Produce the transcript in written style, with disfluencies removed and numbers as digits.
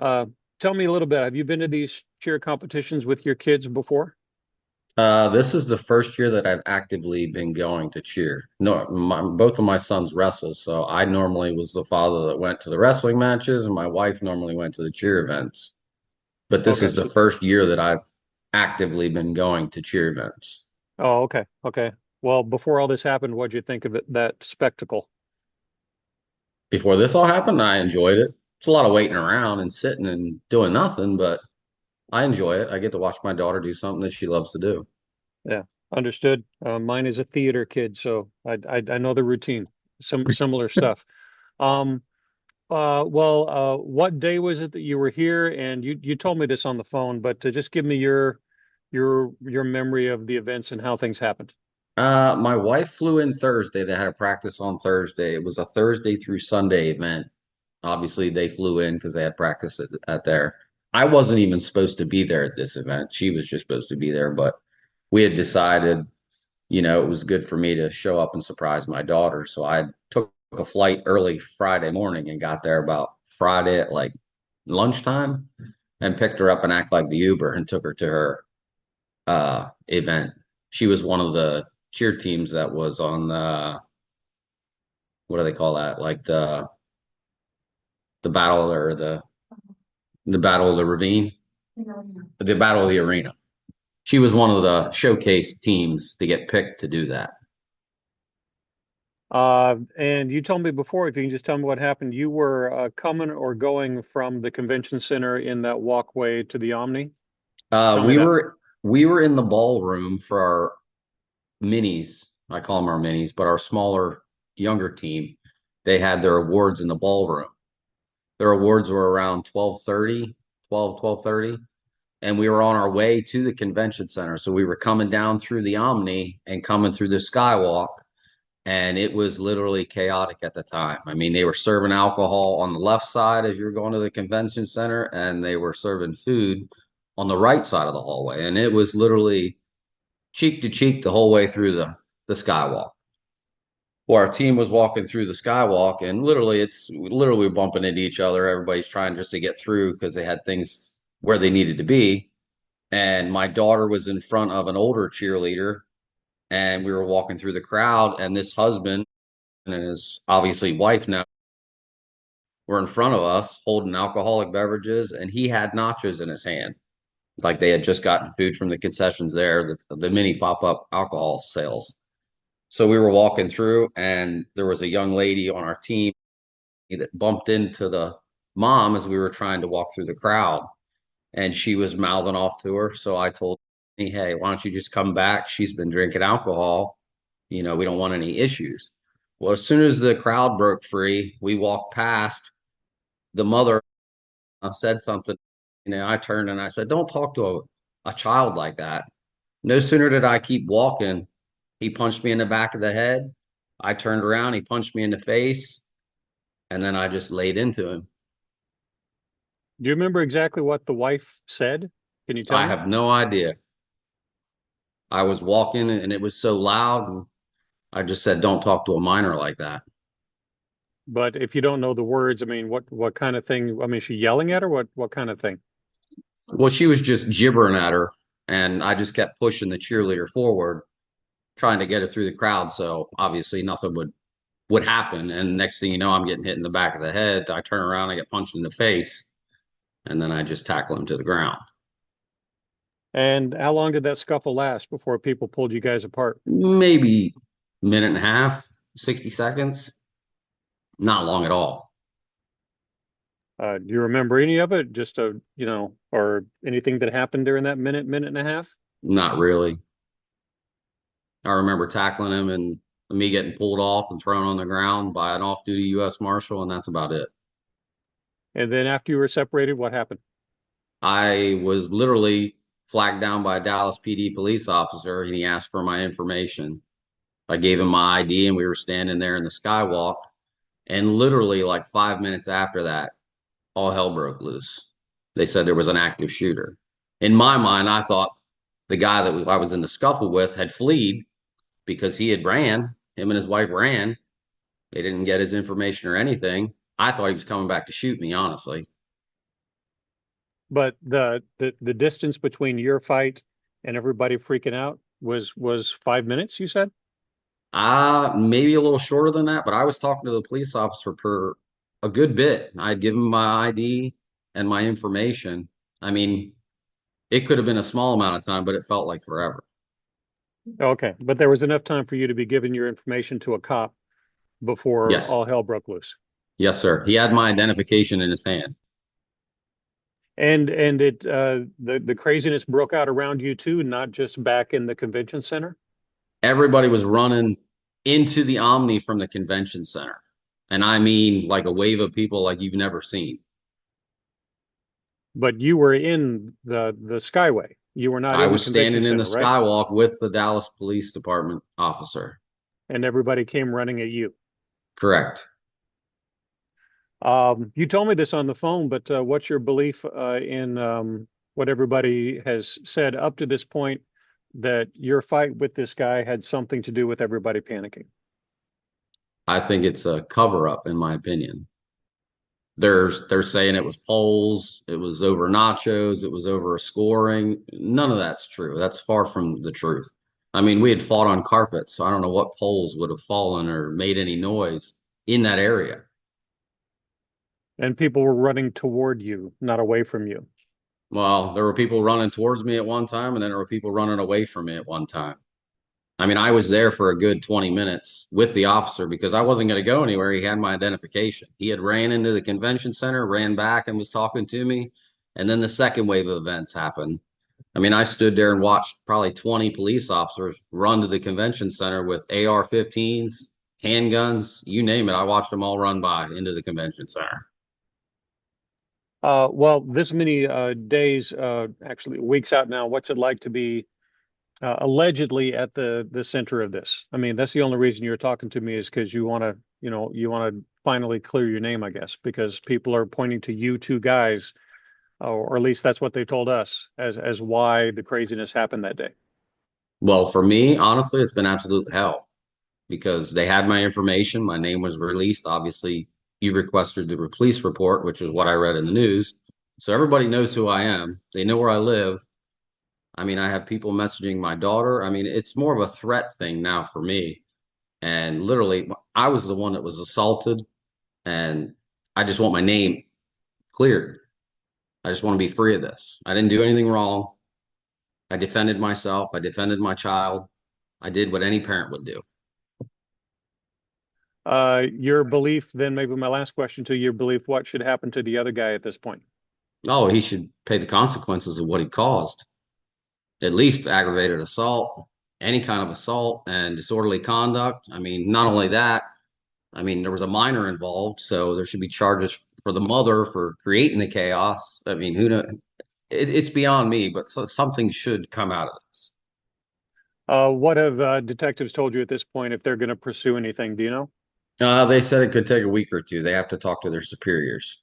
Uh, Tell me a little bit. Have you been to these cheer competitions with your kids before? This is the first year that I've actively been going to cheer. No, both of my sons wrestle, so I normally was the father that went to the wrestling matches, and my wife normally went to the cheer events. But this Okay. is the first year that I've actively been going to cheer events. Oh, okay. Okay. Well, before all this happened, what'd you think of that spectacle? Before this all happened, I enjoyed it. It's a lot of waiting around and sitting and doing nothing, but I enjoy it. I get to watch my daughter do something that she loves to do. Yeah, understood. Mine is a theater kid, so I know the routine. Some similar stuff. Um, what day was it that you were here? And you told me this on the phone, but to just give me your memory of the events and how things happened. My wife flew in Thursday. They had a practice on Thursday. It was a Thursday through Sunday event. Obviously, they flew in because they had practice at there. I wasn't even supposed to be there at this event. She was just supposed to be there, but we had decided, it was good for me to show up and surprise my daughter. So I took a flight early Friday morning and got there about Friday at like lunchtime and picked her up and act like the Uber and took her to her event. She was one of the cheer teams that was on what do they call that? Like the battle or the battle of the ravine, the battle of the arena. She was one of the showcase teams to get picked to do that. And you told me before, if you can just tell me what happened, you were coming or going from the convention center in that walkway to the Omni. Uh, Tell me we that. were we were in the ballroom for our minis. I call them our minis, but our smaller, younger team. They had their awards in the ballroom. Their awards were around 12:30, 12:30, and we were on our way to the convention center. So we were coming down through the Omni and coming through the Skywalk, and it was literally chaotic at the time. I mean, they were serving alcohol on the left side as you were going to the convention center, and they were serving food on the right side of the hallway, and it was literally cheek to cheek the whole way through the Skywalk. Well, our team was walking through the Skywalk, and it's literally bumping into each other. Everybody's trying just to get through because they had things where they needed to be. And my daughter was in front of an older cheerleader, and we were walking through the crowd, and this husband and his obviously wife now were in front of us holding alcoholic beverages, and he had nachos in his hand. Like they had just gotten food from the concessions there, the mini pop-up alcohol sales. So we were walking through, and there was a young lady on our team that bumped into the mom as we were trying to walk through the crowd, and she was mouthing off to her. So I told me, hey, why don't you just come back? She's been drinking alcohol. We don't want any issues. Well, as soon as the crowd broke free, we walked past the mother said something. I turned and I said, don't talk to a child like that. No sooner did I keep walking, he punched me in the back of the head. I turned around, he punched me in the face, and then I just laid into him. Do you remember exactly what the wife said? Can you tell I me? have no idea. I was walking and it was so loud. And I just said, don't talk to a minor like that. But if you don't know the words, I mean, what kind of thing? I mean, is she yelling at her? What kind of thing? Well, she was just gibbering at her. And I just kept pushing the cheerleader forward, trying to get her through the crowd. So obviously nothing would happen. And next thing you know, I'm getting hit in the back of the head. I turn around, I get punched in the face, and then I just tackle him to the ground. And how long did that scuffle last before people pulled you guys apart? Maybe minute and a half, 60 seconds. Not long at all. Do you remember any of it? Just or anything that happened during that minute and a half? Not really. I remember tackling him and me getting pulled off and thrown on the ground by an off-duty U.S. Marshal, and that's about it. And then after you were separated, what happened? I was literally flagged down by a Dallas PD police officer, and he asked for my information. I gave him my ID, and we were standing there in the skywalk. And literally, like 5 minutes after that, all hell broke loose. They said there was an active shooter. In my mind, I thought the guy that I was in the scuffle with had fled because he had ran. Him and his wife ran. They didn't get his information or anything. I thought he was coming back to shoot me, honestly. But the distance between your fight and everybody freaking out was 5 minutes, you said? Maybe a little shorter than that, but I was talking to the police officer for a good bit. I'd give him my ID and my information. I mean, it could have been a small amount of time, but it felt like forever. Okay, but there was enough time for you to be giving your information to a cop before Yes. all hell broke loose. Yes, sir. He had my identification in his hand. And it the craziness broke out around you too, not just back in the convention center, Everybody was running into the Omni from the convention center. And I mean like a wave of people like you've never seen. but you were in the Skyway. You were not I in the was convention standing in the center, right? skywalk with the Dallas Police Department officer. And everybody came running at you. Correct. You told me this on the phone, but what's your belief in what everybody has said up to this point that your fight with this guy had something to do with everybody panicking? I think it's a cover up, in my opinion. They're saying it was polls, it was over nachos, it was over a scoring. None of that's true. That's far from the truth. I mean, we had fought on carpet, so I don't know what poles would have fallen or made any noise in that area. And people were running toward you, not away from you. Well, there were people running towards me at one time, and then there were people running away from me at one time. I mean, I was there for a good 20 minutes with the officer because I wasn't going to go anywhere. He had my identification. He had ran into the convention center, ran back and was talking to me. And then the second wave of events happened. I mean, I stood there and watched probably 20 police officers run to the convention center with AR-15s, handguns, you name it. I watched them all run by into the convention center. Well, this many days, actually weeks out now, what's it like to be allegedly at the center of this? I mean, that's the only reason you're talking to me is because you want to, you want to finally clear your name, I guess, because people are pointing to you two guys, or at least that's what they told us as why the craziness happened that day. Well, for me, honestly, it's been absolute hell because they had my information. My name was released. Obviously, you requested the police report, which is what I read in the news. So everybody knows who I am. They know where I live. I mean, I have people messaging my daughter. I mean, it's more of a threat thing now for me. And literally, I was the one that was assaulted, and I just want my name cleared. I just want to be free of this. I didn't do anything wrong. I defended myself. I defended my child. I did what any parent would do. Your belief, then maybe my last question to your belief, what should happen to the other guy at this point? Oh, he should pay the consequences of what he caused. At least aggravated assault, any kind of assault and disorderly conduct. I mean, not only that, I mean, there was a minor involved, so there should be charges for the mother for creating the chaos. I mean, who knows? It's beyond me, but something should come out of this. What have detectives told you at this point if they're going to pursue anything? Do you know? They said it could take a week or two. They have to talk to their superiors.